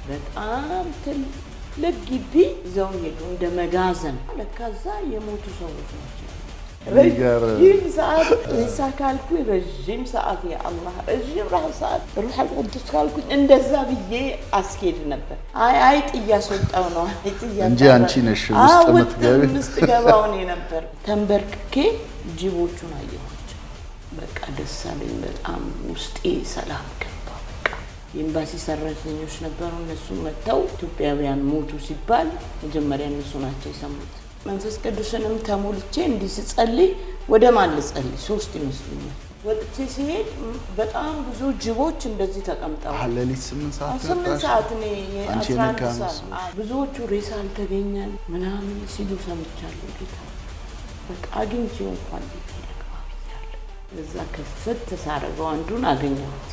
በጣም ትልቅ ግቢ ይዘው ሄዱ እንደ መጋዘን። ለካዛ የሞቱ ሰዎች ናቸው። ረጅም ሰዓት ይሳካልኩ ረጅም ሰዓት ያአላህ ረጅም ሰዓት ሩህ አልቁድስ ካልኩ እንደዛ ብዬ አስኬድ ነበር። አይጥ እያስወጣው ነው አይጥ እንጂ አንቺ ነሽ ውስጥ የምትገቢ ውስጥ ገባው ነበር። ተንበርክኬ ጅቦቹን አየኋቸው። በቃ ደስ አለኝ በጣም ውስጤ ሰላም ገባ። በቃ የኤምባሲ ሰራተኞች ነበሩ። እነሱ መተው ኢትዮጵያውያን ሞቱ ሲባል መጀመሪያ እነሱ ናቸው የሰሙት። መንፈስ ቅዱስንም ተሞልቼ እንዲህ ስጸልይ ወደ ማን ልጸልይ? 3 ይመስሉኛል። ወጥቼ ሲሄድ በጣም ብዙ ጅቦች እንደዚህ ተቀምጠዋል። ሌሊት 8 ሰዓት 8 ሰዓት ነው 11 ሰዓት። ብዙዎቹ ሬሳ አልተገኘም ምናምን ሲሉ ሰምቻለሁ። ጌታ በቃ አግኝቼው እንኳን ቤት ያግባ ብያለሁ። እዛ ከፍት ተሳረገው አንዱን አገኘሁት።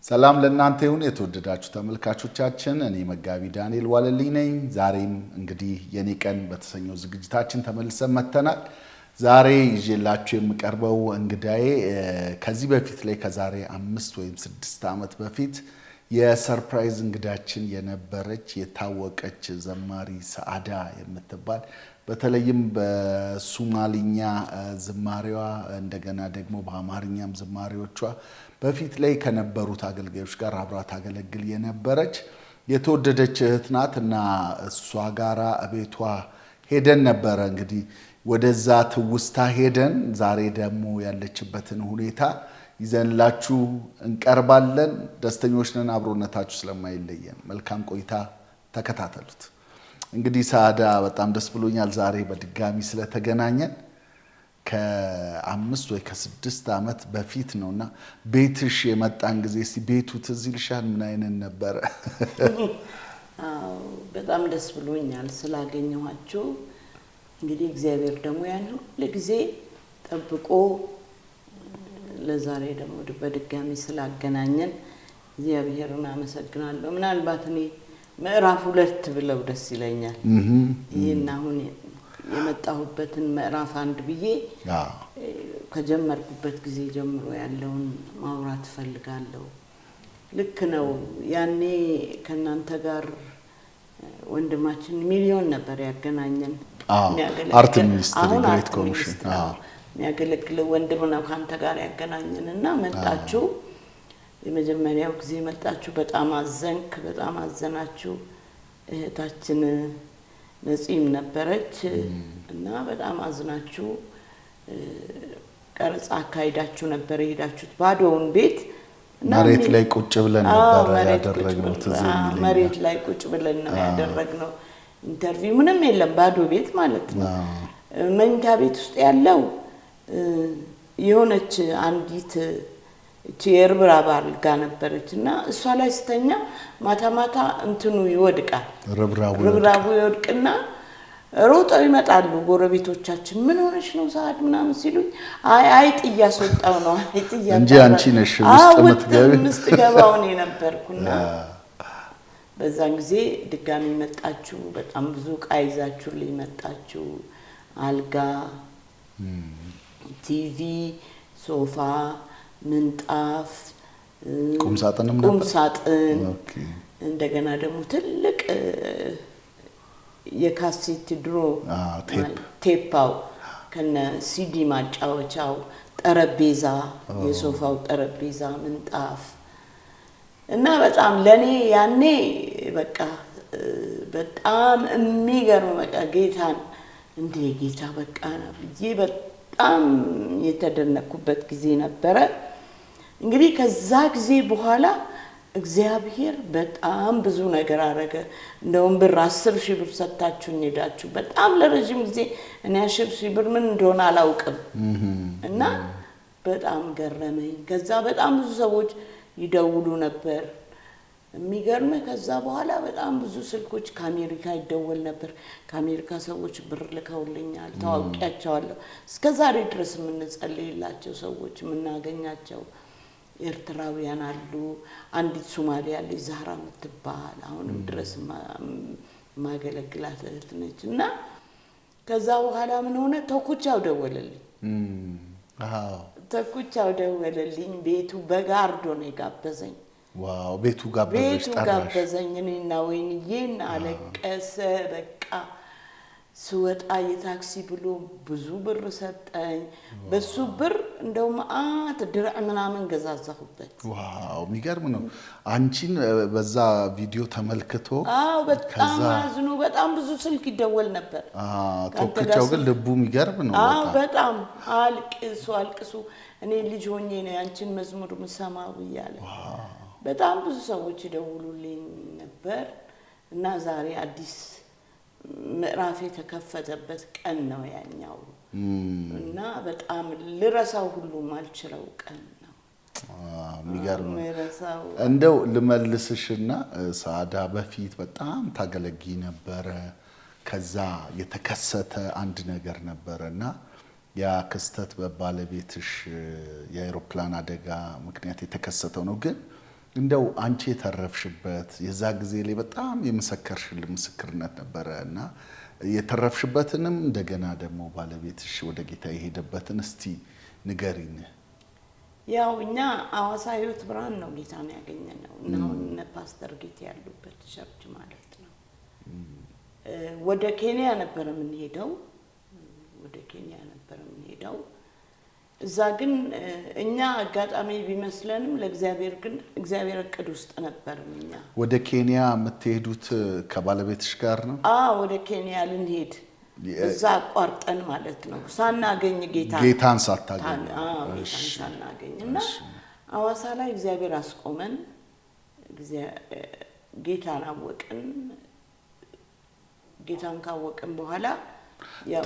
ሰላም ለእናንተ ይሁን የተወደዳችሁ ተመልካቾቻችን። እኔ መጋቢ ዳንኤል ዋለልኝ ነኝ። ዛሬም እንግዲህ የኔ ቀን በተሰኘው ዝግጅታችን ተመልሰን መተናል። ዛሬ ይዤላችሁ የምቀርበው እንግዳዬ ከዚህ በፊት ላይ ከዛሬ 5 ወይም 6 ዓመት በፊት የሰርፕራይዝ እንግዳችን የነበረች የታወቀች ዘማሪ ሰዓዳ የምትባል በተለይም በሶማሊኛ ዝማሬዋ እንደገና ደግሞ በአማርኛም ዝማሬዎቿ በፊት ላይ ከነበሩት አገልጋዮች ጋር አብራ ታገለግል የነበረች የተወደደች እህት ናትና እሷ ጋራ ቤቷ ሄደን ነበር። እንግዲህ ወደዛ ትውስታ ሄደን ዛሬ ደግሞ ያለችበትን ሁኔታ ይዘንላችሁ እንቀርባለን። ደስተኞች ነን አብሮነታችሁ ስለማይለየን። መልካም ቆይታ ተከታተሉት። እንግዲህ ሰዓዳ በጣም ደስ ብሎኛል ዛሬ በድጋሚ ስለተገናኘን። ከ5 ወይ ከ6 ዓመት በፊት ነውና ቤትሽ የመጣን ጊዜ ቤቱ ትዝ ይልሻል? ምን አይነት ነበር? አዎ በጣም ደስ ብሎኛል ስላገኘኋችሁ። እንግዲህ እግዚአብሔር ደግሞ ያን ሁሉ ጊዜ ጠብቆ ለዛሬ ደግሞ በድጋሚ ስላገናኘን እግዚአብሔርን አመሰግናለሁ። ምናልባት እኔ ምዕራፍ 2 ብለው ደስ ይለኛል። ይሄን አሁን የመጣሁበትን ምዕራፍ 1 ብዬ ከጀመርኩበት ጊዜ ጀምሮ ያለውን ማውራት ፈልጋለሁ። ልክ ነው። ያኔ ከናንተ ጋር ወንድማችን ሚሊዮን ነበር ያገናኘን። አርት ሚኒስትሪ ግሬት ኮሚሽን የሚያገለግለው ወንድም ነው ካንተ ጋር ያገናኘንና መጣችሁ። የመጀመሪያው ጊዜ መጣችሁ በጣም አዘንክ፣ በጣም አዘናችሁ። እህታችን ነፂም ነበረች እና በጣም አዝናችሁ ቀረጻ አካይዳችሁ ነበር የሄዳችሁት ባዶውን ቤት እና መሬት ላይ ቁጭ ብለን ነበር ያደረግነው። መሬት ላይ ቁጭ ብለን ነው ያደረግነው። ኢንተርቪው ምንም የለም፣ ባዶ ቤት ማለት ነው። መኝታ ቤት ውስጥ ያለው የሆነች አንዲት ቼርብራብ አልጋ ነበረችና እሷ ላይ ስተኛ ማታ ማታ እንትኑ ይወድቃል፣ ርብራቡ ይወድቅና ሮጠው ይመጣሉ ጎረቤቶቻችን። ምን ሆነሽ ነው ሰዓት ምናምን ሲሉኝ አይጥ እያስወጣው ነው አይጥ እያስወጣው እንጂ አንቺ ነሽ ውስጥ የምትገቢ ውስጥ ገባው ነው ነበርኩና በዛን ጊዜ ድጋሚ መጣችሁ። በጣም ብዙ ቃይዛችሁ መጣችሁ። አልጋ፣ ቲቪ፣ ሶፋ፣ ምንጣፍ፣ ቁምሳጥን እንደገና ደግሞ ትልቅ የካሴት ድሮ ቴፓው ከነ ሲዲ ማጫወቻው፣ ጠረጴዛ፣ የሶፋው ጠረጴዛ፣ ምንጣፍ እና በጣም ለኔ ያኔ በቃ በጣም የሚገርም በቃ ጌታን እንደ ጌታ በቃ ብዬ በጣም የተደነቅኩበት ጊዜ ነበረ። እንግዲህ ከዛ ጊዜ በኋላ እግዚአብሔር በጣም ብዙ ነገር አረገ። እንደውም ብር 10,000 ብር ሰጣችሁኝ ሄዳችሁ። በጣም ለረጅም ጊዜ እኔ 10,000 ብር ምን እንደሆነ አላውቅም እና በጣም ገረመኝ። ከዛ በጣም ብዙ ሰዎች ይደውሉ ነበር። የሚገርም ከዛ በኋላ በጣም ብዙ ስልኮች ከአሜሪካ ይደወል ነበር። ከአሜሪካ ሰዎች ብር ልከውልኛል፣ ታውቂያቸዋለሁ። እስከዛሬ ድረስ የምንጸልይላቸው ሰዎች የምናገኛቸው ኤርትራውያን አሉ። አንዲት ሶማሊያ ልጅ ዛህራ የምትባል አሁንም ድረስ ማገለግላት እህት ነች እና ከዛ በኋላ ምን ሆነ ተኩቻው ደወለልኝ አዎ ተኩቻው ደወለልኝ ቤቱ በጋርዶ ነው የጋበዘኝ ዋው ቤቱ ጋበዘሽ ጠራሽ ቤቱ ጋበዘኝ እኔና ወይንዬን አለቀሰ በቃ ስወጣ የታክሲ ብሎ ብዙ ብር ሰጠኝ በሱ ብር እንደው ማአት ድርዕ ምናምን ገዛዛሁበት ዋው የሚገርም ነው አንቺን በዛ ቪዲዮ ተመልክቶ በጣም አዝኖ በጣም ብዙ ስልክ ይደወል ነበር ተኩቻው ግን ልቡ የሚገርም ነው በጣም አልቅሱ እኔ ልጅ ሆኜ ነው አንቺን መዝሙር ምሰማው ይያለ በጣም ብዙ ሰዎች ይደውሉልኝ ነበር እና ዛሬ አዲስ ምዕራፍ የተከፈተበት ቀን ነው ያኛው እና በጣም ልረሳው ሁሉ ማልችለው ቀን ነው የሚገርም እንደው ልመልስሽና ሳዳ በፊት በጣም ታገለጊ ነበር ከዛ የተከሰተ አንድ ነገር ነበርና ያ ክስተት በባለቤትሽ የአውሮፕላን አደጋ ምክንያት የተከሰተው ነው ግን እንደው አንቺ የተረፍሽበት የዛ ጊዜ ላይ በጣም የመሰከርሽል ምስክርነት ነበርና የተረፍሽበትንም እንደገና ደግሞ ባለቤትሽ ወደ ጌታ የሄደበትን እስቲ ንገሪኝ ያው እኛ አዋሳ ህይወት ብርሃን ነው ጌታን ያገኘነው እና እነ ፓስተር ጌታ ያሉበት ቸርች ማለት ነው ወደ ኬንያ ነበር የምንሄደው እዛ ግን እኛ አጋጣሚ ቢመስለንም ለእግዚአብሔር ግን እግዚአብሔር እቅድ ውስጥ ነበርኛ ወደ ኬንያ የምትሄዱት ከባለቤትሽ ጋር ነው ወደ ኬንያ ልንሄድ እዛ አቋርጠን ማለት ነው ሳናገኝ ጌታን ሳታገኝ ጌታን ሳናገኝና አዋሳ ላይ እግዚአብሔር አስቆመን ጌታን አወቅን ጌታን ካወቅን በኋላ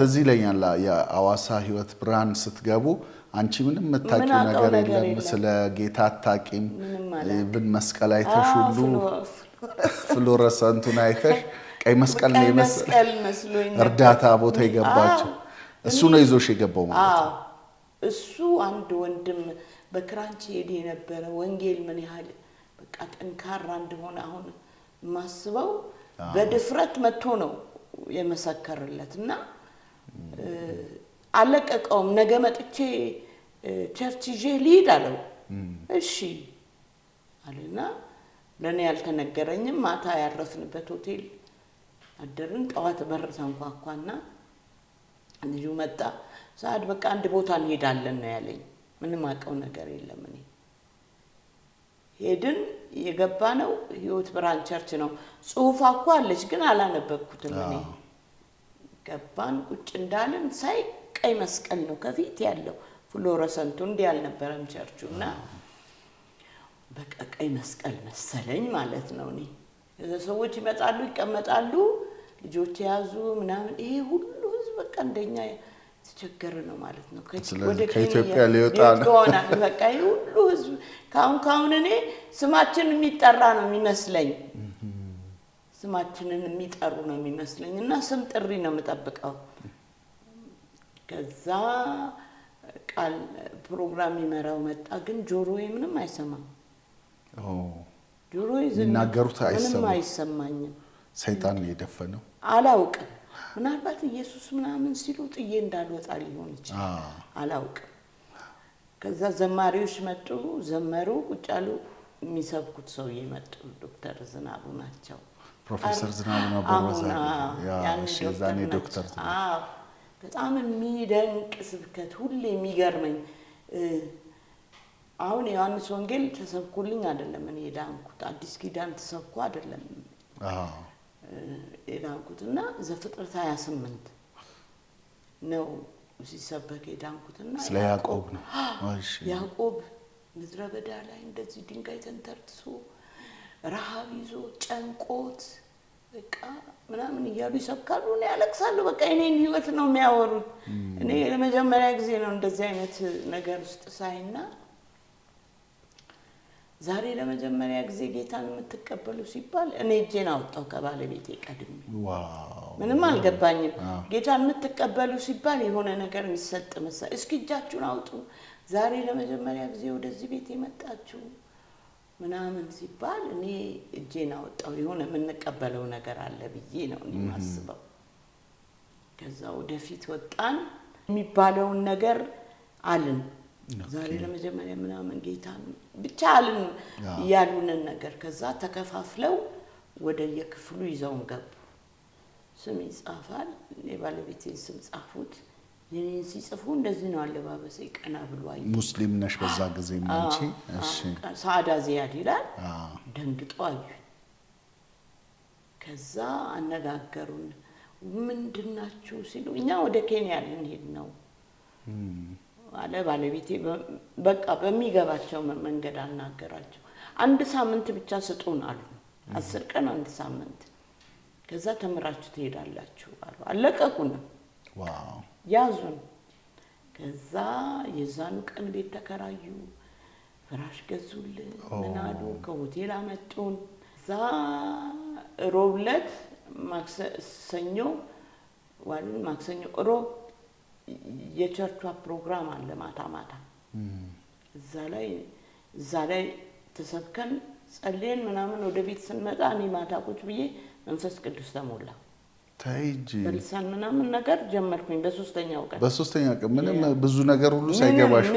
ተዚህ ለኛላ የአዋሳ ህይወት ብርሃን ስትገቡ አንቺ ምንም መታቂው ነገር የለም ስለ ጌታ አታቂም ብን መስቀል አይተሽ ሁሉ ፍሎረሰንቱን አይተሽ ቀይ መስቀል ነው መስሎኝ እርዳታ ቦታ ይገባቸው እሱ ነው ይዞሽ የገባው ማለት ነው እሱ አንድ ወንድም በክራንች ሄደ የነበረ ወንጌል ምን ያህል በቃ ጠንካራ እንደሆነ አሁን ማስበው በድፍረት መጥቶ ነው የመሰከረለትና አለቀቀውም ነገ መጥቼ ቸርች ሊድ አለው እሺ አለና ለኔ ያልተነገረኝም ማታ ያረፍንበት ሆቴል አደርን ጠዋት በር ተንኳኳና ልጁ መጣ ሰዓት በቃ አንድ ቦታ እንሄዳለን ነው ያለኝ ምንም አቀው ነገር የለም እኔ ሄድን የገባነው ህይወት ብርሃን ቸርች ነው ጽሁፋ አለች ግን አላነበብኩትም እኔ ገባን ቁጭ እንዳለን ሳይ ቀይ መስቀል ነው ከፊት ያለው ፍሎረሰንቱ እንዲህ ያልነበረም ቸርቹና በቃ ቀይ መስቀል መሰለኝ ማለት ነው እኔ ሰዎች ይመጣሉ ይቀመጣሉ ልጆች ያዙ ምናምን ይሄ ሁሉ ህዝብ በቃ እንደኛ ተቸገረ ነው ማለት ነው ወደ ከኢትዮጵያ ሊወጣ ነው በቃ ይሄ ሁሉ ህዝብ ካሁን እኔ ስማችን የሚጠራ ነው የሚመስለኝ ስማችንን የሚጠሩ ነው የሚመስለኝና ስም ጥሪ ነው የምጠብቀው ከዛ ቃል ፕሮግራም ይመራው መጣ ግን ጆሮዬ ምንም አይሰማም ጆሮዬ ዝናገሩት ምንም አይሰማኝም ሰይጣን የደፈነው አላውቅም ምናልባት ኢየሱስ ምናምን ሲሉ ጥዬ እንዳልወጣ ሊሆን ይችላል አላውቅም ከዛ ዘማሪዎች መጡ ዘመሩ ቁጫሉ የሚሰብኩት ሰው ይመጡ ዶክተር ዝናቡ ናቸው ፕሮፌሰር ዝናቡ ነው በመዛግ ያኔ ዶክተር በጣም የሚደንቅ ስብከት ሁሌ የሚገርመኝ አሁን ዮሐንስ ወንጌል ተሰብኩልኝ አይደለም እኔ ዳንኩት አዲስ ኪዳን ተሰብኩ አይደለም ዳንኩትና ዘፍጥረት 28 ነው ሲሰበክ ዳንኩትና ስለ ያዕቆብ ነው እሺ ያዕቆብ ምድረ በዳ ላይ እንደዚህ ድንጋይ ተንተርትሶ ረሃብ ይዞ ጨንቆት በቃ ምናምን ይያሉ ይሰብካሉ እኔ ያለቅሳሉ በቃ እኔን ህይወት ነው የሚያወሩት እኔ ለመጀመሪያ ጊዜ ነው እንደዚህ አይነት ነገር ውስጥ ሳይና ዛሬ ለመጀመሪያ ጊዜ ጌታን የምትቀበሉ ሲባል እኔ እጄን አወጣው ከባለቤቴ ቀድሜ ዋው ምንም አልገባኝም ጌታን የምትቀበሉ ሲባል የሆነ ነገር የሚሰጥ መሰለኝ እስኪ እጃችሁን አውጡ ዛሬ ለመጀመሪያ ጊዜ ወደዚህ ቤት የመጣችሁ ምናምን ሲባል እኔ እጄን አወጣው የሆነ የምንቀበለው ነገር አለ ብዬ ነው እኔ ማስበው ከዛ ወደፊት ወጣን የሚባለውን ነገር አልን ዛሬ ለመጀመሪያ ምናምን ጌታ ብቻ አልን ያሉንን ነገር ከዛ ተከፋፍለው ወደ የክፍሉ ይዘውን ገቡ ስም ይጻፋል የባለቤቴን ስም ጻፉት የኔን ሲጽፉ እንደዚህ ነው አለባበሴ ቀና ብሎ አይ ሙስሊም ነሽ በዛ ጊዜ ማንቺ እሺ ሳዳ ዚያድ ይላል ደንግጠው አዩ ከዛ አነጋገሩን ምንድናችሁ ሲሉ እኛ ወደ ኬንያ ልንሄድ ነው አለ ባለቤቴ በቃ በሚገባቸው መንገድ አናገራቸው አንድ ሳምንት ብቻ ስጡን አሉ 10 ቀን አንድ ሳምንት ከዛ ተምራችሁ ትሄዳላችሁ አሉ አለቀቁን ዋው ያዙን ከዛ የዛኑ ቀን ቤት ተከራዩ ፍራሽ ገዙልን ምናሉ ከሆቴል አመጡን ዛ ሮብለት ማክሰኞ ዋልን ማክሰኞ ሮብ የቸርቿ ፕሮግራም አለ ማታ ማታ እዛ ላይ ተሰብከን ጸልየን ምናምን ወደ ቤት ስንመጣ እኔ ማታ ቁጭ ብዬ መንፈስ ቅዱስ ተሞላ ታይጂ በልሳን ምናምን ነገር ጀመርኩኝ በሶስተኛው ቀን ምንም ብዙ ነገር ሁሉ ሳይገባሽ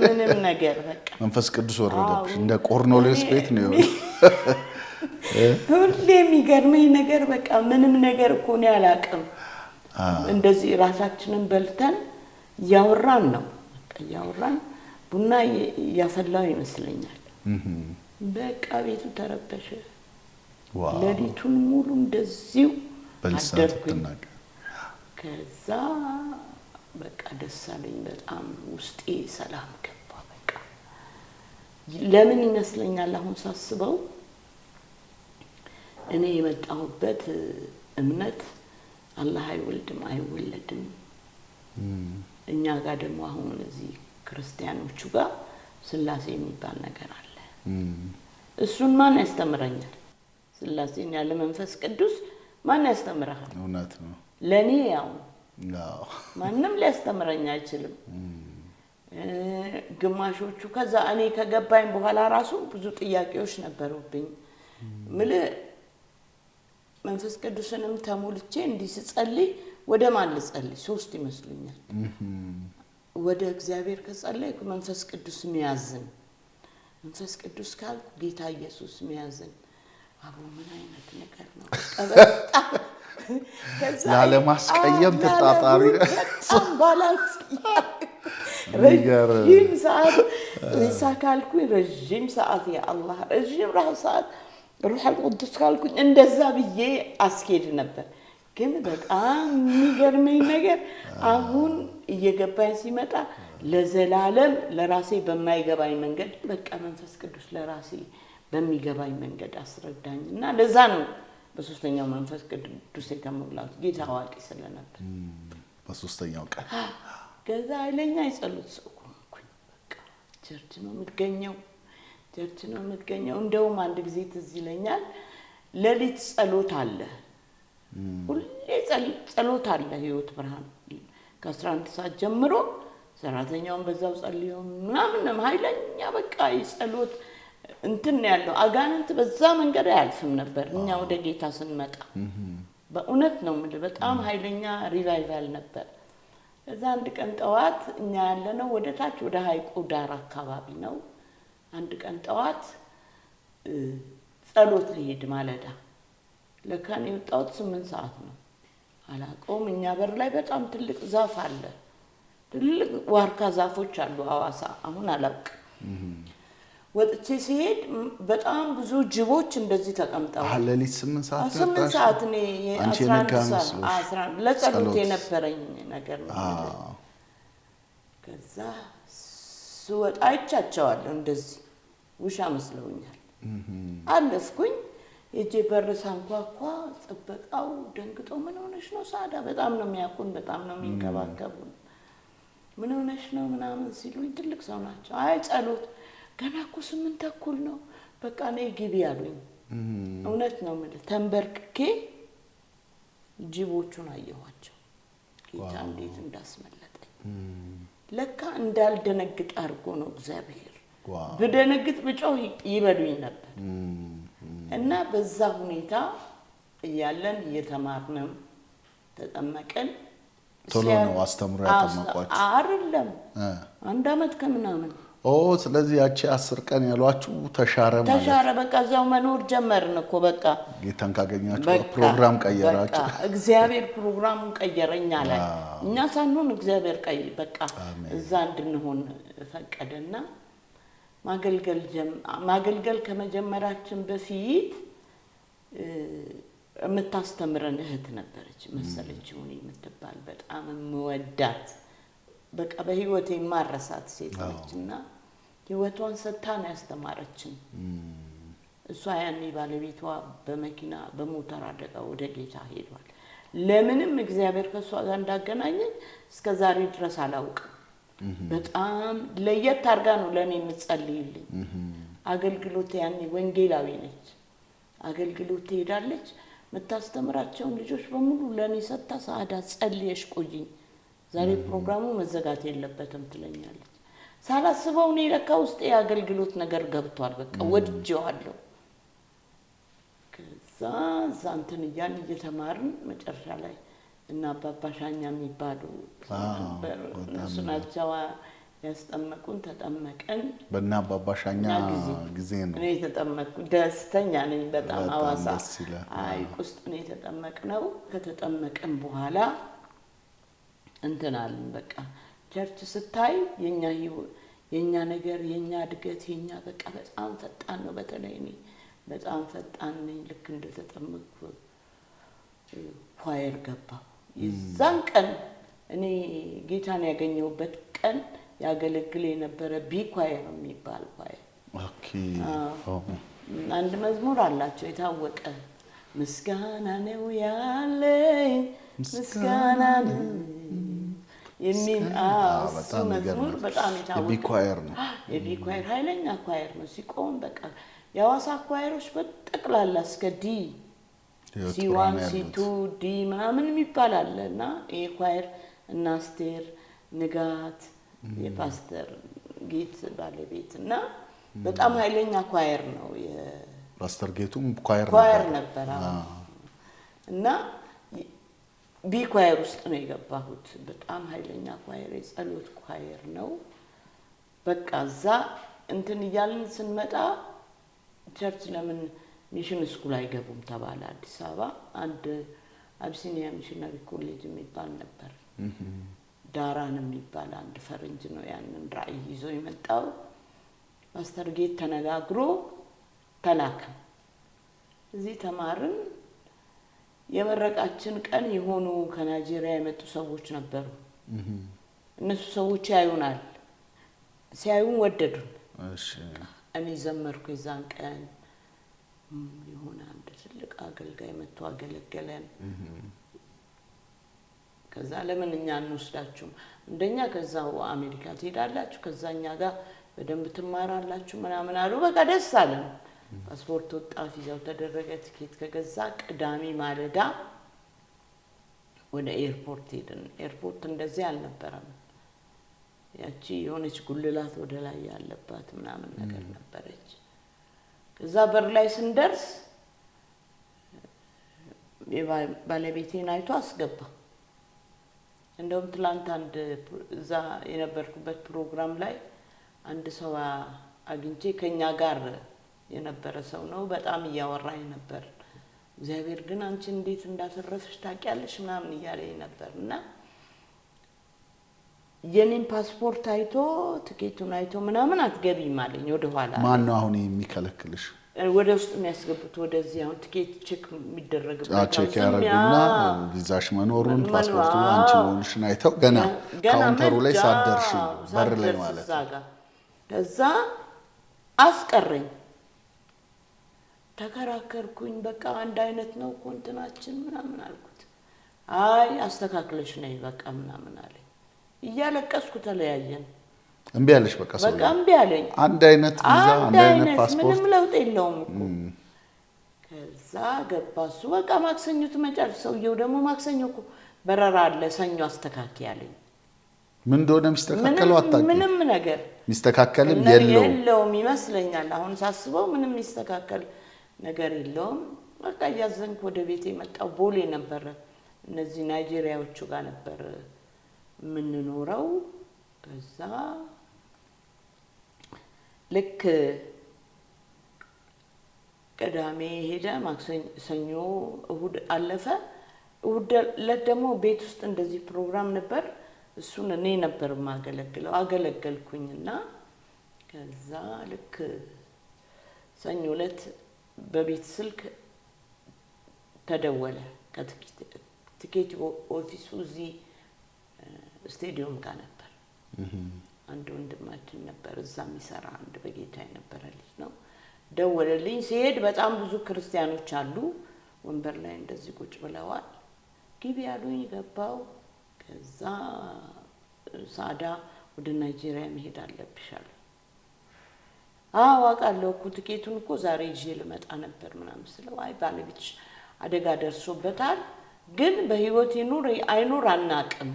ምንም ነገር በቃ መንፈስ ቅዱስ ወረደብሽ እንደ ቆርኔሌዎስ ቤት ነው ሁሌ የሚገርመኝ ነገር በቃ ምንም ነገር እኮ ነው ያላቅም እንደዚህ ራሳችንን በልተን ያወራን ነው በቃ ያወራን ቡና ያፈላው ይመስለኛል በቃ ቤቱ ተረበሸ ለሊቱን ሙሉ እንደዚሁ አደርኩኝ ከዛ በቃ ደሳለኝ በጣም ውስጤ ሰላም ገባ በቃ ለምን ይመስለኛል አሁን ሳስበው እኔ የመጣሁበት እምነት አላህ አይወለድም እኛ ጋር ደግሞ አሁን እዚህ ክርስቲያኖቹ ጋር ስላሴ የሚባል ነገር አለ እሱን ማን ያስተምረኛል ስላሴን ያለ መንፈስ ቅዱስ ማን ያስተምራል እውነት ነው ለኔ ያው ማንንም ሊያስተምረኝ አይችልም ግማሾቹ ከዛ እኔ ከገባኝ በኋላ ራሱ ብዙ ጥያቄዎች ነበሩብኝ መንፈስ ቅዱስንም ተሞልቼ እንዲስጸልይ ወደ ማን ልጸልይ ሶስት ይመስሉኛል ወደ እግዚአብሔር ከጸለይኩ መንፈስ ቅዱስ ሚያዝን መንፈስ ቅዱስ ካልኩ ጌታ ኢየሱስ ሚያዝን አቡ ምን አይነት ነገር ነው ቀበጣ ያለ ማስቀየም ተጣጣሪ ባላንስ ረጅም ሰዓት ይሳካልኩ ረጅም ሰዓት ያ አላህ ረጅም ሰዓት روح القدس ካልኩኝ እንደዛ ብዬ አስኬድ ነበር ግን በጣም የሚገርመኝ ነገር አሁን እየገባኝ ሲመጣ ለዘላለም ለራሴ በማይገባኝ መንገድ በቃ መንፈስ ቅዱስ ለራሴ በሚገባኝ መንገድ አስረዳኝና ለዛ ነው በሶስተኛው መንፈስ ቅዱስ የተሞላሁት ጌታ አዋቂ ስለነበር በሶስተኛው ቀን ከዛ አይለኛ ይጸልት ሰው ቆንኩኝ በቃ ቸርች ነው የምትገኘው እንደውም አንድ ጊዜ ትዝ ይለኛል ለሊት ጸሎት አለ ሁሌ ጸሎት አለ ህይወት ብርሃን ከ11 ሰዓት ጀምሮ ሰራተኛውን በዛው ጸልዮ ምናምን ኃይለኛ በቃ ይጸሎት እንትን ያለው አጋንንት በዛ መንገድ አያልፍም ነበር እኛ ወደ ጌታ ስንመጣ በእውነት ነው ማለት በጣም ኃይለኛ ሪቫይቫል ነበር እዛ አንድ ቀን ጠዋት እኛ ያለነው ወደ ታች ወደ ሐይቁ ዳር አካባቢ ነው አንድ ቀን ጠዋት ጸሎት ሊሄድ ማለዳ ለካን የወጣሁት 8 ሰዓት ነው አላቆም እኛ በር ላይ በጣም ትልቅ ዛፍ አለ ትልቅ ዋርካ ዛፎች አሉ አዋሳ አሁን አላውቅ ወጥቼ ሲሄድ በጣም ብዙ ጅቦች እንደዚህ ተቀምጠዋል ለሊት 8 ሰዓት 8 ሰዓት ነው 11 ለጸሎት የነበረኝ ነገር ነው ከዛ ስወጣ አይቻቸዋለሁ እንደዚህ ውሻ መስለውኛል አለፍኩኝ እጄ በርሳ አንኳኳ ጥበቃው ደንግጦ ምን ሆነሽ ነው ሳዳ በጣም ነው የሚያቁን በጣም ነው የሚንከባከቡን ምን ሆነሽ ነው ምናምን ሲሉኝ ትልቅ ሰው ናቸው አይ ጸሎት ገና እኮ 8 ተኩል ነው በቃ ነይ ግቢ ያሉኝ እውነት ነው ማለት ተንበርክኬ ጅቦቹን አየኋቸው ጌታ እንዴት እንዳስመለጠኝ ለካ እንዳልደነግጥ አርጎ ነው እግዚአብሔር በደነግጥ ብጮህ ይበሉኝ ነበር እና በዛ ሁኔታ ያለን እየተማርንም ተጠመቀን ቶሎ ነው አስተምሮ ያጠመቋችሁ? አይደለም 1 አመት ከምናምን። ስለዚህ ያቺ 10 ቀን ያሏችሁ ተሻረ ማለት ተሻረ። በቃ እዛው መኖር ጀመርን እኮ በቃ። ጌታን ካገኛችሁ ፕሮግራም ቀየራችሁ። እግዚአብሔር ፕሮግራሙን ቀየረኛ ላይ እኛ ሳንሆን እግዚአብሔር በቃ እዛ እንድንሆን ፈቀደና ማገልገል ከመጀመራችን በፊት የምታስተምረን እህት ነበረች መሰለች ሆኔ የምትባል በጣም የምወዳት በቃ በህይወቴ ማረሳት ሴት ነችና ህይወቷን ሰጥታ ነው ያስተማረችን። እሷ ያኔ ባለቤቷ በመኪና በሞተር አደጋ ወደ ጌታ ሄዷል። ለምንም እግዚአብሔር ከሷ ጋር እንዳገናኘኝ እስከዛሬ ድረስ አላውቅም። በጣም ለየት አርጋ ነው ለኔ የምትጸልይልኝ። አገልግሎት ያኔ ወንጌላዊ ነች። አገልግሎት ትሄዳለች። መታስተምራቸውን ልጆች በሙሉ ለኔ ሰጥታ ሰዓዳ ጸልየሽ ቆይኝ፣ ዛሬ ፕሮግራሙ መዘጋት የለበትም ትለኛለች። ሳላስበው እኔ ለካ ውስጥ የአገልግሎት ነገር ገብቷል። በቃ ወድጄዋለሁ። ከዛ እንትን እየተማርን መጨረሻ ላይ እና አባባሻኛ የሚባሉ እነሱ ናቸው ያስጠመቁን። ተጠመቀን። በእና አባባሻኛ ጊዜ ነው እኔ ተጠመቅኩ። ደስተኛ ነኝ በጣም። አዋሳ ሐይቅ ውስጥ ነው የተጠመቅነው። ከተጠመቀን በኋላ እንትናልን በቃ ቸርች ስታይ የኛ ነገር የኛ እድገት የኛ በቃ በጣም ፈጣን ነው። በተለይ እኔ በጣም ፈጣን ነኝ። ልክ እንደተጠመቅኩ ኳየር ገባሁ። የዛን ቀን እኔ ጌታን ያገኘሁበት ቀን ያገለግል የነበረ ኳየር የሚባል ኳየር። አንድ መዝሙር አላቸው የታወቀ ምስጋና ነው ያለኝ ምስጋና ነው የሚል እሱ መዝሙር በጣም የታወቀ ኳየር ነው። ኳየር ኃይለኛ ኳየር ነው። ሲቆም በቃ የሐዋሳ ኳየሮች በጠቅላላ እስከ C1 C2 D ምናምን የሚባል አለና ይሄ ኳየር እና አስቴር ንጋት የፓስተር ጌት ባለቤትና በጣም ኃይለኛ ኳየር ነው። ፓስተር ጌቱም ኳየር ነበር እና ኳየር ውስጥ ነው የገባሁት። በጣም ኃይለኛ ኳየር የጸሎት ኳየር ነው። በቃ እዛ እንትን እያልን ስንመጣ ቸርች ለምን ሚሽን ስኩል አይገቡም ተባለ። አዲስ አበባ አንድ አቢሲኒያ ሚሽነሪ ኮሌጅ የሚባል ነበር። ዳራን የሚባል አንድ ፈረንጅ ነው ያንን ራዕይ ይዞ የመጣው። ፓስተር ጌት ተነጋግሮ ተላከ። እዚህ ተማርን። የመረቃችን ቀን የሆኑ ከናይጄሪያ የመጡ ሰዎች ነበሩ። እነሱ ሰዎች ያዩናል። ሲያዩን ወደዱን። እኔ ዘመርኩ። የዛን ቀን የሆነ አንድ ትልቅ አገልጋይ መጥቶ አገለገለን። ከዛ ለምን እኛ እንወስዳችሁ እንደኛ ከዛው አሜሪካ ትሄዳላችሁ ከዛኛ ጋር በደንብ ትማራላችሁ ምናምን አሉ። በቃ ደስ አለን። ፓስፖርት ወጣ፣ ቪዛው ተደረገ፣ ቲኬት ከገዛ ቅዳሜ ማለዳ ወደ ኤርፖርት ሄድን። ኤርፖርት እንደዚህ አልነበረም። ያቺ የሆነች ጉልላት ወደ ላይ ያለባት ምናምን ነገር ነበረች። ከዛ በር ላይ ስንደርስ ባለቤቴን አይቶ አስገባ። እንደውም ትላንት አንድ እዛ የነበርኩበት ፕሮግራም ላይ አንድ ሰው አግኝቼ ከኛ ጋር የነበረ ሰው ነው። በጣም እያወራኝ ነበር። እግዚአብሔር ግን አንቺ እንዴት እንዳተረፍሽ ታውቂያለሽ ምናምን እያለኝ ነበርና የኔን ፓስፖርት አይቶ ትኬቱን አይቶ ምናምን አትገቢም አለኝ። ወደ ኋላ ማን ነው አሁን የሚከለክልሽ? ወደ ውስጥ የሚያስገቡት ወደዚህ አሁን ቲኬት ቼክ የሚደረግበት ቼክ ያረጉና ቪዛሽ መኖሩን ፓስፖርቱ አንቺ ሆንሽን አይተው ገና ካውንተሩ ላይ ሳደርሽ በር ላይ ማለት ነው። ከዛ አስቀረኝ። ተከራከርኩኝ። በቃ አንድ አይነት ነው ኮንትናችን ምናምን አልኩት። አይ አስተካክለሽ ነይ በቃ ምናምን አለኝ። እያለቀስኩ ተለያየን። እምቢ አለሽ? በቃ ሰው በቃ እምቢ አለኝ። አንድ አይነት ቪዛ አንድ አይነት ፓስፖርት ምንም ለውጥ የለውም እኮ። ከዛ ገባሱ በቃ ማክሰኞ ትመጫለሽ። ሰውየው ደግሞ ማክሰኞ እኮ በረራ አለ ሰኞ አስተካክይ አለኝ። ምን እንደሆነ የሚስተካከለው አታውቂም? ምንም ነገር የሚስተካከልም የለውም ይመስለኛል። አሁን ሳስበው ምንም የሚስተካከል ነገር የለውም። በቃ እያዘንኩ ወደ ቤቴ መጣሁ። ቦሌ ነበረ እነዚህ ናይጄሪያዎቹ ጋር ነበር የምንኖረው። ከዛ ልክ ቅዳሜ ሄደ፣ ማክሰኞ ሰኞ እሁድ አለፈ። እሁድ ዕለት ደግሞ ቤት ውስጥ እንደዚህ ፕሮግራም ነበር። እሱን እኔ ነበር የማገለግለው። አገለገልኩኝና ከዛ ልክ ሰኞ ዕለት በቤት ስልክ ተደወለ ከትኬት ኦፊሱ እዚህ ስቴዲየም ጋር ነበር። አንድ ወንድማችን ነበር እዛ የሚሰራ፣ አንድ በጌታ የነበረ ልጅ ነው። ደወለልኝ። ሲሄድ በጣም ብዙ ክርስቲያኖች አሉ፣ ወንበር ላይ እንደዚህ ቁጭ ብለዋል። ግቢ ያሉኝ፣ ገባው። ከዛ ሳዳ ወደ ናይጄሪያ መሄድ አለብሽ አሉ። አውቃለሁ እኮ ትኬቱን እኮ ዛሬ ይዤ ልመጣ ነበር ምናምን ስለው፣ አይ ባለቤትሽ አደጋ ደርሶበታል፣ ግን በህይወት ይኑር አይኑር አናቅም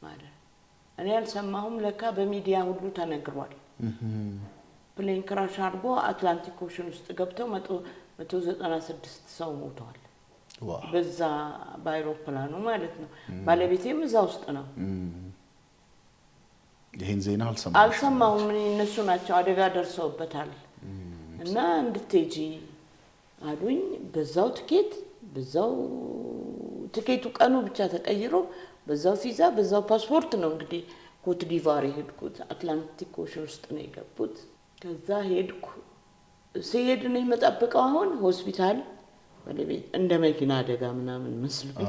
ማለት። እኔ አልሰማሁም፣ ለካ በሚዲያ ሁሉ ተነግሯል። ፕሌን ክራሽ አድርጎ አትላንቲክ ኦሽን ውስጥ ገብተው 196 ሰው ሞተዋል። በዛ በአይሮፕላኑ ማለት ነው። ባለቤቴም እዛ ውስጥ ነው። ይሄን ዜና አልሰማሁም። እነሱ ናቸው አደጋ ደርሰውበታል እና እንድትሄጂ አሉኝ። በዛው ትኬቱ ቀኑ ብቻ ተቀይሮ በዛው ቪዛ በዛው ፓስፖርት ነው እንግዲህ ኮት ዲቫር የሄድኩት። አትላንቲክ ኦሽን ውስጥ ነው የገቡት። ከዛ ሄድኩ። ሲሄድ ነው የምጠብቀው አሁን ሆስፒታል ባለቤት እንደ መኪና አደጋ ምናምን መስሎኝ፣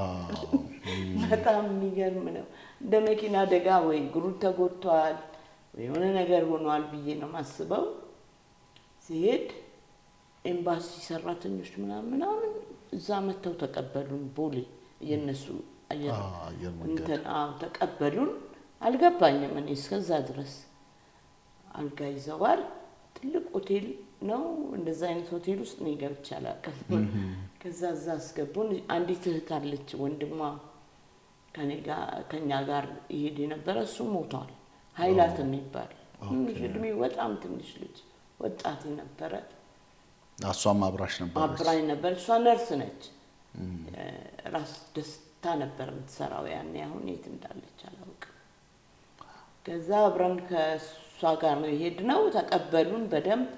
በጣም የሚገርም ነው። እንደ መኪና አደጋ ወይ እግሩ ተጎድቷል ወይ የሆነ ነገር ሆኗል ብዬ ነው ማስበው። ሲሄድ ኤምባሲ ሰራተኞች ምናምን እዛ መተው ተቀበሉን። ቦሌ የነሱ አየር እንትን ተቀበሉን። አልገባኝም እኔ እስከዛ ድረስ። አልጋ ይዘዋል። ትልቅ ሆቴል ነው። እንደዛ አይነት ሆቴል ውስጥ ነው ገብቼ አላውቅም። ከዛ እዛ አስገቡን። አንዲት እህት አለች፣ ወንድሟ ከኛ ጋር ይሄድ የነበረ እሱ ሞቷል። ኃይላት የሚባል እድሜው በጣም ትንሽ ልጅ ወጣት ነበረ። እሷም አብራኝ ነበር። እሷ ነርስ ነች። ራስ ደስታ ነበር የምትሰራው ያኔ። አሁን የት እንዳለች አላውቅም። ከዛ አብረን ከእሷ ጋር ነው የሄድነው። ተቀበሉን በደንብ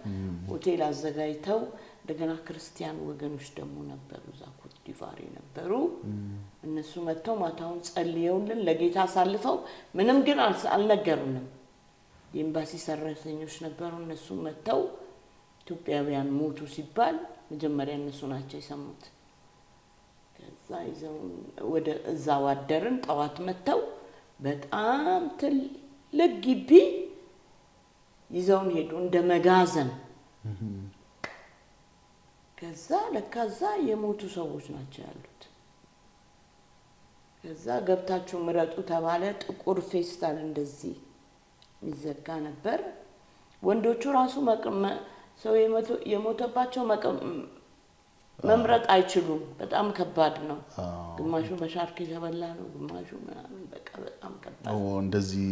ሆቴል አዘጋጅተው። እንደገና ክርስቲያን ወገኖች ደግሞ ነበሩ እዛ ኮት ዲቫር ነበሩ። እነሱ መጥተው ማታውን ጸልየውልን ለጌታ አሳልፈው፣ ምንም ግን አልነገሩንም። የኤምባሲ ሰራተኞች ነበሩ። እነሱ መጥተው ኢትዮጵያውያን ሞቱ ሲባል መጀመሪያ እነሱ ናቸው የሰሙት። ከዛ ይዘው ወደ እዛ ዋደርን። ጠዋት መጥተው በጣም ትልቅ ግቢ ይዘውን ሄዱ፣ እንደ መጋዘን። ከዛ ለካዛ የሞቱ ሰዎች ናቸው ያሉት። ከዛ ገብታችሁ ምረጡ ተባለ። ጥቁር ፌስታል እንደዚህ ይዘጋ ነበር። ወንዶቹ ራሱ ሰው የሞተባቸው መምረጥ አይችሉም። በጣም ከባድ ነው። ግማሹ በሻርክ የተበላ ነው፣ ግማሹ በቃ በጣም ከባድ ነው። እንደዚህ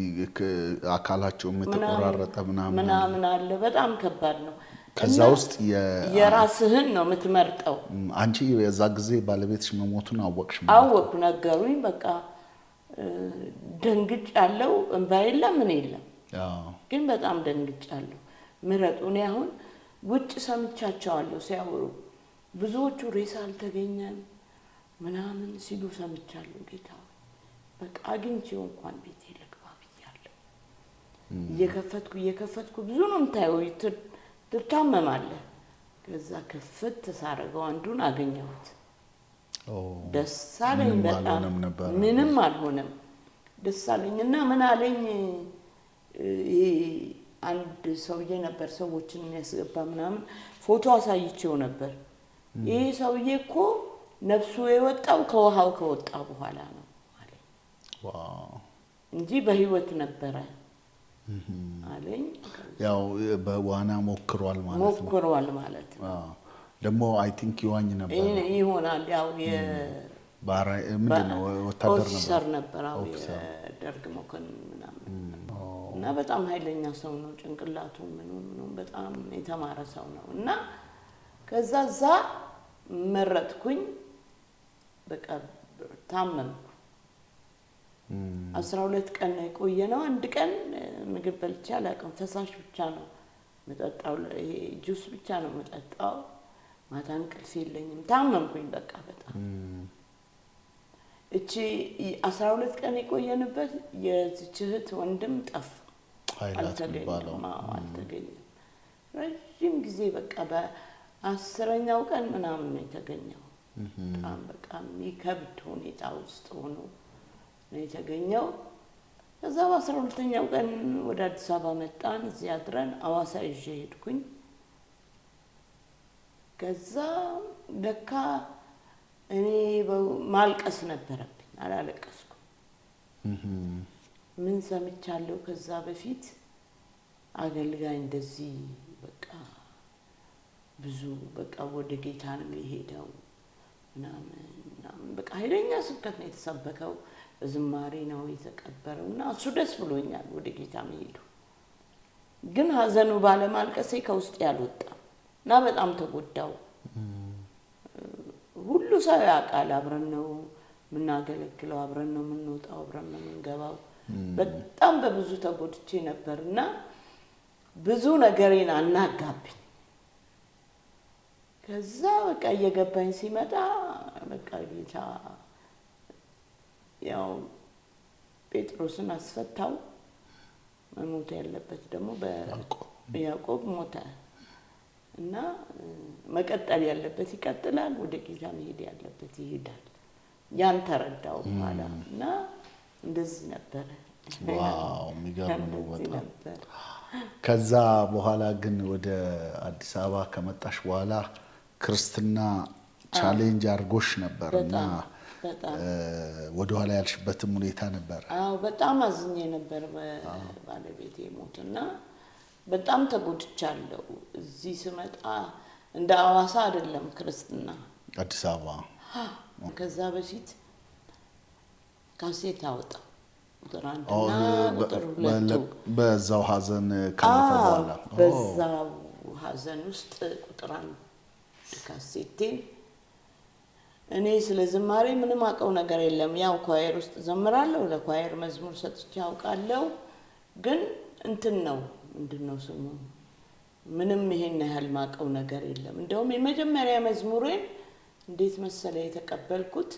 አካላቸው የተቆራረጠ ምናምን አለ። በጣም ከባድ ነው። ከዛ ውስጥ የራስህን ነው የምትመርጠው። አንቺ የዛ ጊዜ ባለቤትሽ መሞቱን አወቅሽ? አወቅኩ፣ ነገሩኝ። በቃ ደንግጭ ያለው እንባ የለም ምን የለም፣ ግን በጣም ደንግጭ ያለው ምረጡ። እኔ አሁን ውጭ ሰምቻቸዋለሁ ሲያወሩ፣ ብዙዎቹ ሬሳ አልተገኘም ምናምን ሲሉ ሰምቻለሁ። ጌታ በቃ አግኝቼው እንኳን ቤቴ ልግባ ብያለሁ። እየከፈትኩ ብዙ ነው የምታየው፣ ትታመማለህ። ከዛ ከፍት ተሳረገው አንዱን አገኘሁት። ደስ አለኝ በጣም። ምንም አልሆነም፣ ደስ አለኝና ምን አለኝ፣ ይሄ አንድ ሰውዬ ነበር ሰዎችን የሚያስገባ ምናምን፣ ፎቶ አሳይቼው ነበር። ይሄ ሰውዬ እኮ ነፍሱ የወጣው ከውሃው ከወጣ በኋላ ነው አለኝ። እንጂ በህይወት ነበረ አለኝ። ያው በዋና ሞክሯል ማለት ነው። ደግሞ አይ ቲንክ ይዋኝ ነበር ይሆናል። ያው ምንድነው ኦፊሰር ነበር፣ የደርግ መኮንን ምናምን። እና በጣም ኃይለኛ ሰው ነው። ጭንቅላቱ ምኑን በጣም የተማረ ሰው ነው። እና ከዛ መረጥኩኝ። በቃ ታመምኩ 12 ቀን ነው የቆየነው አንድ ቀን ምግብ በልቼ አላውቅም ፈሳሽ ብቻ ነው መጠጣው ይሄ ጁስ ብቻ ነው መጠጣው ማታ እንቅልፍ የለኝም ታመምኩኝ በቃ በጣም እቺ 12 ቀን የቆየንበት የዝችህት ወንድም ጠፋ አልተገኘም ረጅም ጊዜ በቃ በ10ኛው ቀን ምናምን ነው የተገኘው በጣም በቃ የሚከብድ ሁኔታ ውስጥ ሆኖ ነው የተገኘው ከዛ በ12ኛው ቀን ወደ አዲስ አበባ መጣን እዚህ አድረን አዋሳ ይዤ ሄድኩኝ ከዛ ለካ እኔ ማልቀስ ነበረብኝ አላለቀስኩም ምን ሰምቻለሁ ከዛ በፊት አገልጋይ እንደዚህ በቃ ብዙ በቃ ወደ ጌታ ነው የሄደው ምናምን በቃ ኃይለኛ ስብከት ነው የተሰበከው ዝማሬ ነው የተቀበረውና እሱ ደስ ብሎኛል ወደ ጌታ መሄዱ ግን ሀዘኑ ባለማልቀሴ ከውስጥ ያልወጣና በጣም ተጎዳው ሁሉ ሰው ያውቃል አብረን ነው ምናገለግለው አብረን ነው ምንወጣው አብረን ነው ምንገባው በጣም በብዙ ተጎድቼ ነበርና ብዙ ነገሬን አናጋብኝ ከዛ በቃ እየገባኝ ሲመጣ በቃ ጌታ ያው ጴጥሮስን አስፈታው መሞት ያለበት ደግሞ በያዕቆብ ሞተ እና መቀጠል ያለበት ይቀጥላል ወደ ጌታ መሄድ ያለበት ይሄዳል ያን ተረዳው በኋላና እንደዚህ ነበር ዋው የሚገርም ነው በጣም ከዛ በኋላ ግን ወደ አዲስ አበባ ከመጣሽ በኋላ ክርስትና ቻሌንጅ አርጎሽ ነበርና ወደ ኋላ ያልሽበትም ሁኔታ ነበር አዎ በጣም አዝኜ ነበር ባለቤቴ ሞትና በጣም ተጎድቻለሁ እዚህ ስመጣ እንደ አዋሳ አይደለም ክርስትና አዲስ አበባ ከዛ በፊት ካሴት አወጣ ቁጥር 1 እና ቁጥር 2 በዛው ሀዘን ካለፈ በኋላ በዛው ሀዘን ውስጥ ቁጥር 1 ካሴቴን እኔ ስለ ዝማሬ ምንም አውቀው ነገር የለም ያው ኳየር ውስጥ ዘምራለሁ ለኳየር መዝሙር ሰጥቼ አውቃለሁ ግን እንትን ነው ምንድነው ስሙ ምንም ይሄን ያህል ማውቀው ነገር የለም እንደውም የመጀመሪያ መዝሙሬን እንዴት መሰለ የተቀበልኩት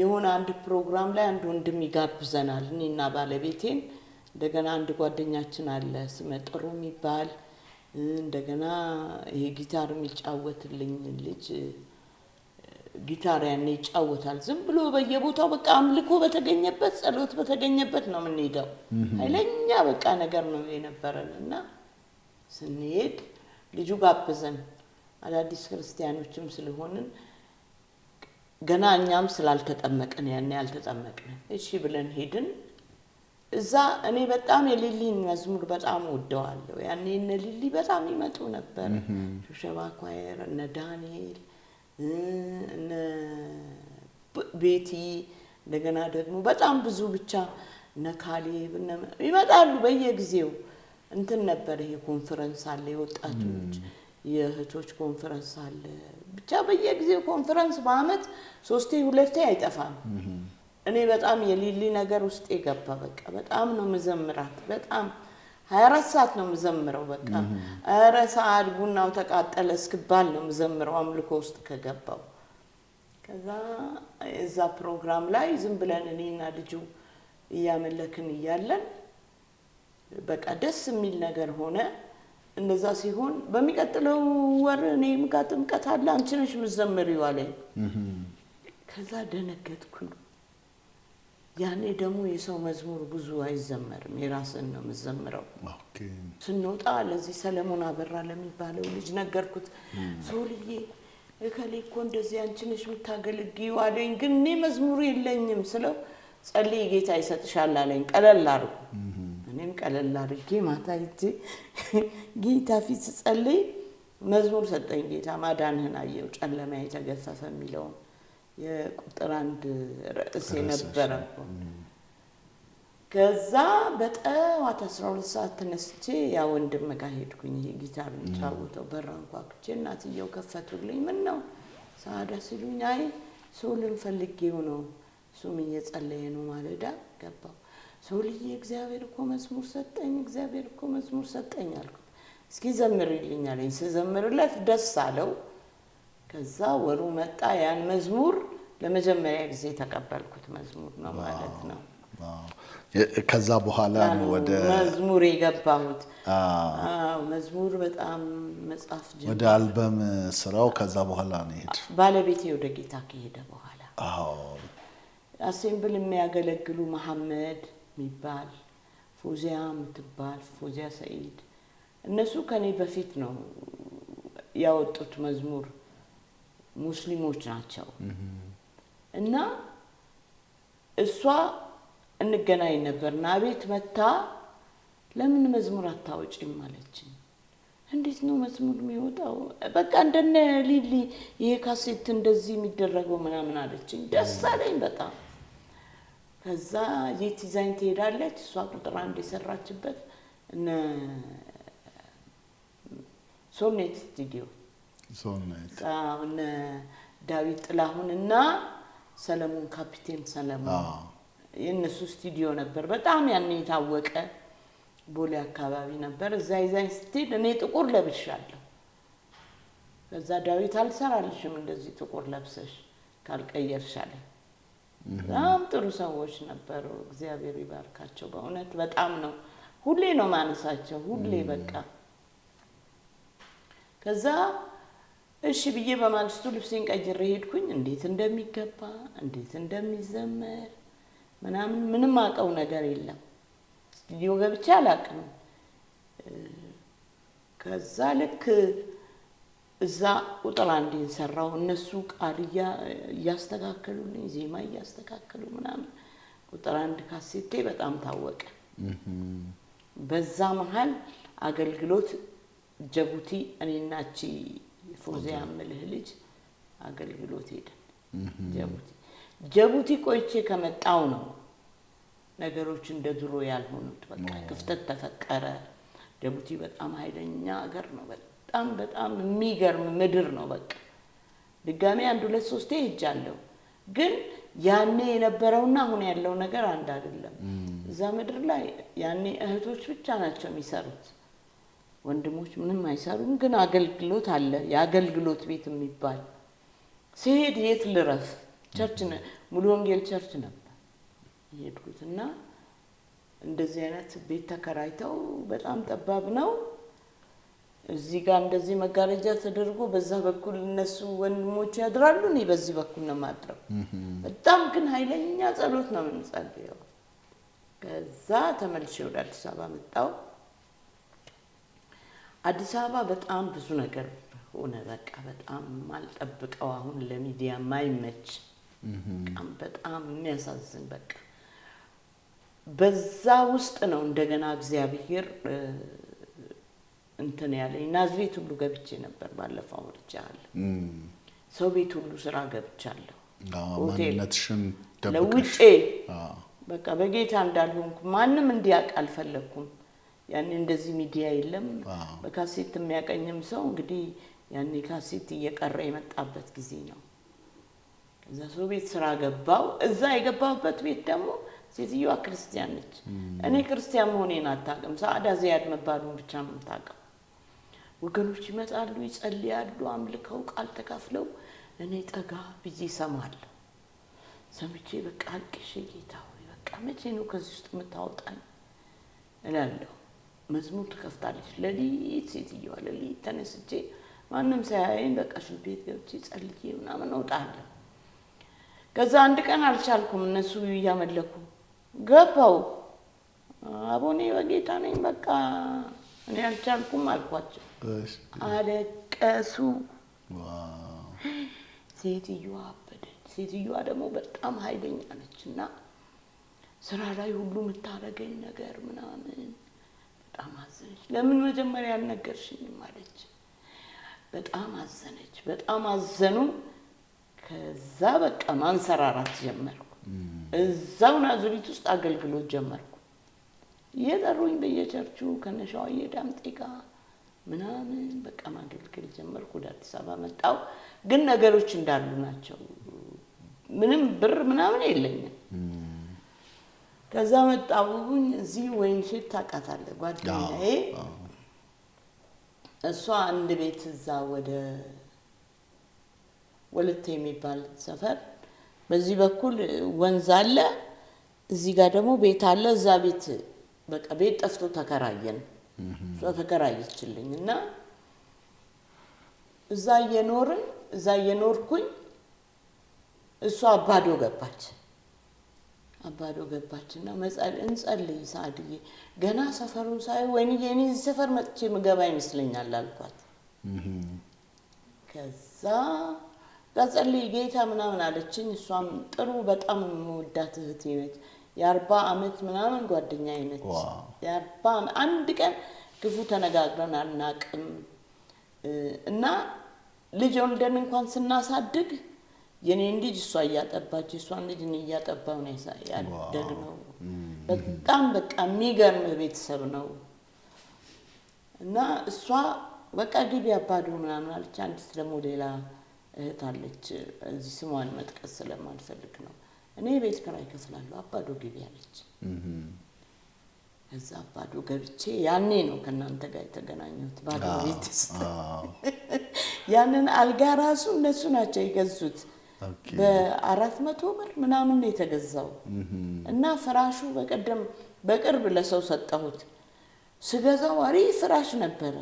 የሆነ አንድ ፕሮግራም ላይ አንድ ወንድም ይጋብዘናል እኔና ባለቤቴን እንደገና አንድ ጓደኛችን አለ ስመጥሩ የሚባል እንደገና ይሄ ጊታር የሚጫወትልኝ ልጅ ጊታር ያኔ ይጫወታል ዝም ብሎ በየቦታው በቃ አምልኮ በተገኘበት ጸሎት በተገኘበት ነው የምንሄደው ኃይለኛ በቃ ነገር ነው የነበረንና ስንሄድ ልጁ ጋበዘን አዳዲስ ክርስቲያኖችም ስለሆንን ገና እኛም ስላልተጠመቅን ያኔ ያልተጠመቅን እሺ ብለን ሄድን እዛ እኔ በጣም የሊሊን መዝሙር በጣም ወደዋለሁ ያኔ እነ ሊሊ በጣም ይመጡ ነበር ሹሸባ ኳየር እነ ዳንኤል እነ ቤቲ እንደገና ደግሞ በጣም ብዙ ብቻ እነ ካሌብ ይመጣሉ በየጊዜው እንትን ነበር ይሄ ኮንፈረንስ አለ የወጣቶች የእህቶች ኮንፈረንስ አለ ብቻ በየጊዜው ኮንፈረንስ በአመት 3-2 አይጠፋም እኔ በጣም የሊሊ ነገር ውስጥ የገባ በቃ በጣም ነው መዘምራት በጣም 24 ሰዓት ነው መዘምረው በቃ አረ ሰዓት ቡናው ተቃጠለ እስክባል ነው መዘምረው አምልኮ ውስጥ ከገባው ከዛ እዛ ፕሮግራም ላይ ዝም ብለን እኔና ልጁ ያመለክን ይያለን በቃ ደስ የሚል ነገር ሆነ እንደዛ ሲሆን በሚቀጥለው ወር እኔም ጋር ጥምቀት አለ አንቺ ነሽ መዘምሪው አለኝ ከዛ ደነገጥኩኝ ያኔ ደግሞ የሰው መዝሙር ብዙ አይዘመርም የራስን ነው መዘምረው ኦኬ ስንወጣ ለዚህ ሰለሞን አበራ ለሚባለው ልጅ ነገርኩት ሶልዬ እከሌኮ እንደዚህ አንቺ ነሽ የምታገለግዪው አለኝ ግን እኔ መዝሙር የለኝም ስለው ጸልይ ጌታ ይሰጥሻል አለኝ ቀለል አርጉ እኔም ቀለል አርጌ ማታ ይጂ ጌታ ፊት ጸልይ መዝሙር ሰጠኝ ጌታ ማዳንህን አየው ጨለማ የተገፈፈ የሚለው የቁጥር 1 ርዕስ የነበረው ከዛ በጠዋት 12 ሰዓት ተነስቼ ያ ወንድም ጋር ሄድኩኝ ይሄ ጊታር የሚጫወተው በራንኳክቼ እናትየው ከፈቱልኝ ምን ነው ሳዳ ሲሉኝ አይ ሰውልን ፈልጌው ነው እሱም እየጸለየ ነው ማለዳ ገባው ሰውልዬ እግዚአብሔር እኮ መዝሙር ሰጠኝ እግዚአብሔር እኮ መዝሙር ሰጠኝ አልኩት እስኪ ዘምርልኝ አለኝ ስዘምርለት ደስ አለው ከዛ ወሩ መጣ ያን መዝሙር ለመጀመሪያ ጊዜ ተቀበልኩት መዝሙር ነው ማለት ነው ከዛ በኋላ ነው ወደ መዝሙር የገባሁት መዝሙር በጣም መጻፍ ጀመርኩ ወደ አልበም ስራው ከዛ በኋላ ነው ሄድ ባለቤቴ ወደ ጌታ ከሄደ በኋላ አሴምብል የሚያገለግሉ መሐመድ ሚባል ፎዚያ ምትባል ፎዚያ ሰዒድ እነሱ ከኔ በፊት ነው ያወጡት መዝሙር ሙስሊሞች ናቸው እና እሷ እንገናኝ ነበርና ቤት መታ ለምን መዝሙር አታወጪም አለችኝ እንዴት ነው መዝሙር የሚወጣው በቃ እንደነ ሊሊ ይሄ ካሴት እንደዚህ የሚደረገው ምናምን አለችኝ ደስ አለኝ በጣም ከዛ የዲዛይን ትሄዳለች እሷ ቁጥር 1 የሰራችበት እነ ሶልኔት ስቱዲዮ ሶልኔት እነ ዳዊት ጥላሁንና ሰለሞን ካፒቴን ሰለሞን የነሱ ስቱዲዮ ነበር በጣም ያኔ ታወቀ ቦሌ አካባቢ ነበር እዛ ይዛኝ ስትሄድ እኔ ጥቁር ለብሻለሁ ከዛ ዳዊት አልሰራልሽም እንደዚህ ጥቁር ለብሰሽ ካልቀየርሻለሁ በጣም ጥሩ ሰዎች ነበሩ እግዚአብሔር ይባርካቸው በእውነት በጣም ነው ሁሌ ነው ማነሳቸው ሁሌ በቃ ከዛ እሺ ብዬ በማግስቱ ልብሴን ቀይሬ ሄድኩኝ እንዴት እንደሚገባ እንዴት እንደሚዘመር ምንም አቀው ነገር የለም ስቱዲዮ ገብቼ አላቅም ከዛ ልክ እዛ ቁጥር 1 እንሰራው እነሱ ቃልያ ያስተካከሉልኝ ዜማ ያስተካከሉ ምናምን ቁጥር 1 ካሴቴ በጣም ታወቀ በዛ መሃል አገልግሎት ጀቡቲ እኔናቺ ፎዚያ መልህ ልጅ አገልግሎት ሄደ ጀቡቲ ቆይቼ ከመጣው ነው ነገሮች እንደ ድሮ ያልሆኑት በቃ ክፍተት ተፈቀረ ጀቡቲ በጣም ኃይለኛ ሀገር ነው በጣም የሚገርም ምድር ነው በቃ ድጋሜ 1-2-3 ሄጃለሁ ግን ያኔ የነበረውና አሁን ያለው ነገር አንድ አይደለም እዛ ምድር ላይ ያኔ እህቶች ብቻ ናቸው የሚሰሩት ወንድሞች ምንም አይሰሩም ግን አገልግሎት አለ የአገልግሎት ቤት የሚባል ሲሄድ የት ልረፍ ቸርች ሙሉ ወንጌል ቸርች ነበር ይሄድኩትና እንደዚህ አይነት ቤት ተከራይተው በጣም ጠባብ ነው እዚህ ጋር እንደዚህ መጋረጃ ተደርጎ በዛ በኩል እነሱ ወንድሞች ያድራሉ እኔ በዚህ በኩል ነው ማድረው በጣም ግን ኃይለኛ ጸሎት ነው የምንጸልየው ከዛ ተመልሼ ወደ አዲስ አበባ መጣሁ አዲስ አበባ በጣም ብዙ ነገር ሆነ በቃ በጣም ማልጠብቀው አሁን ለሚዲያ ማይመች በጣም የሚያሳዝን በቃ በዛ ውስጥ ነው እንደገና እግዚአብሔር እንትን ያለኝ ናዝሬት ሁሉ ገብቼ ነበር ባለፈው ወርቻለሁ ሰው ቤት ሁሉ ስራ ገብቻለሁ ማንነትሽን ለውጬ በቃ በጌታ እንዳልሆንኩ ማንም እንዲያውቅ አልፈለኩም ያኔ እንደዚህ ሚዲያ የለም በካሴት የሚያቀኝም ሰው እንግዲህ ያኔ ካሴት እየቀረ የመጣበት ጊዜ ነው እዛ ሰው ቤት ስራ ገባው እዛ የገባሁበት ቤት ደግሞ ሴትዮዋ ክርስቲያን ነች እኔ ክርስቲያን መሆኔን አታውቅም ሳዳ ዚያድ መባሉን ብቻ ነው የምታውቀው ወገኖች ይመጣሉ ይጸልያሉ አምልከው ቃል ተካፍለው እኔ ጠጋ ብዬ ሰማለሁ ሰምቼ በቃ አልቅሼ ጌታ ሆይ በቃ መቼ ነው ከዚህ ውስጥ የምታወጣኝ እላለሁ መዝሙር ትከፍታለች ለሊት ሴትዮዋ ለሊት ተነስቼ ማንም ሳያየኝ በቃ ሽንት ቤት ገብቼ ጸልዬ ምናምን እወጣለሁ ከዛ አንድ ቀን አልቻልኩም እነሱ ያመለኩ ገባው አቦኔ በጌታ ነኝ በቃ እኔ አልቻልኩም አልኳቸው አለቀሱ ሴትዮዋ አበደች ሴትዮዋ ደግሞ በጣም ኃይለኛ ነችና ስራ ላይ ሁሉ የምታረገኝ ነገር ምናምን በጣም አዘነች ለምን መጀመሪያ ያልነገርሽኝም አለች በጣም አዘነች በጣም አዘኑ ከዛ በቃ ማንሰራራት ጀመርኩ እዛው ናዝሬት ውስጥ አገልግሎት ጀመርኩ የጠሩኝ በየቸርቹ ከነሻውዬ ዳምጤ ጋር ምናምን በቃ ማገልገል ጀመርኩ ወደ አዲስ አበባ መጣሁ ግን ነገሮች እንዳሉ ናቸው ምንም ብር ምናምን የለኝም። ከዛ መጣሁኝ እዚህ ወይን ሼት ታውቃታለህ ጓደኛዬ እሷ አንድ ቤት እዛ ወደ ወለቴ የሚባል ሰፈር በዚህ በኩል ወንዝ አለ እዚህ ጋር ደግሞ ቤት አለ እዛ ቤት በቃ ቤት ጠፍቶ ተከራየን እሷ ተከራየችልኝና እዛ እየኖርኩኝ እሷ አባዶ ገባችና እንጸልይ ሳድዬ ገና ሰፈሩን ሳይ ወይኔ እኔ ሰፈር መጥቼ ምገባ ይመስለኛል አልኳት ከዛ ጸልይ ጌታ ምናምን አለችኝ እሷም ጥሩ በጣም ወዳት እህቴ ነች የ40 አመት ምናምን ጓደኛዬ ነች የ40 አንድ ቀን ክፉ ተነጋግረን አናቅም እና ልጅ ወልደን እንኳን ስናሳድግ የኔን ልጅ እሷ ያጠባች እሷን ልጅ እኔ ያጠባው ነው ያደግነው በጣም በቃ የሚገርም ቤተሰብ ነው እና እሷ በቃ ግቢ አባዶ ምናምን አለች አንዲት ደግሞ ሌላ እህት አለች እዚህ ስሟን መጥቀስ ስለማልፈልግ ነው እኔ ቤት ኪራይ ከፍላለሁ አባዶ ግቢ አለች እዛ አባዶ ገብቼ ያኔ ነው ከናንተ ጋር የተገናኘሁት ባዶ ቤት ያንን አልጋ ራሱ እነሱ ናቸው የገዙት በ400 ብር ምናምን ነው የተገዛው እና ፍራሹ በቅርብ ለሰው ሰጠሁት ስገዛው አሪፍ ፍራሽ ነበረ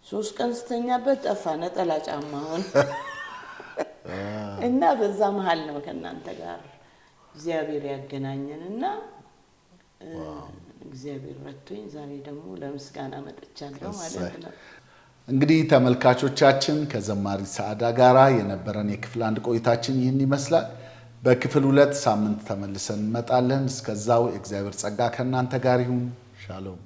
3 ቀን ስተኛበት ጠፋ ነጠላ ጫማውን እና በዛ መሃል ነው ከናንተ ጋር እግዚአብሔር ያገናኘንና እግዚአብሔር ረድቶኝ ዛሬ ደግሞ ለምስጋና መጥቻለሁ ማለት ነው እንግዲህ ተመልካቾቻችን ከዘማሪ ሰዓዳ ጋራ የነበረን የክፍል 1 ቆይታችን ይህን ይመስላል በክፍል 2 ሳምንት ተመልሰን እንመጣለን እስከዛው እግዚአብሔር ጸጋ ከናንተ ጋር ይሁን ሻሎም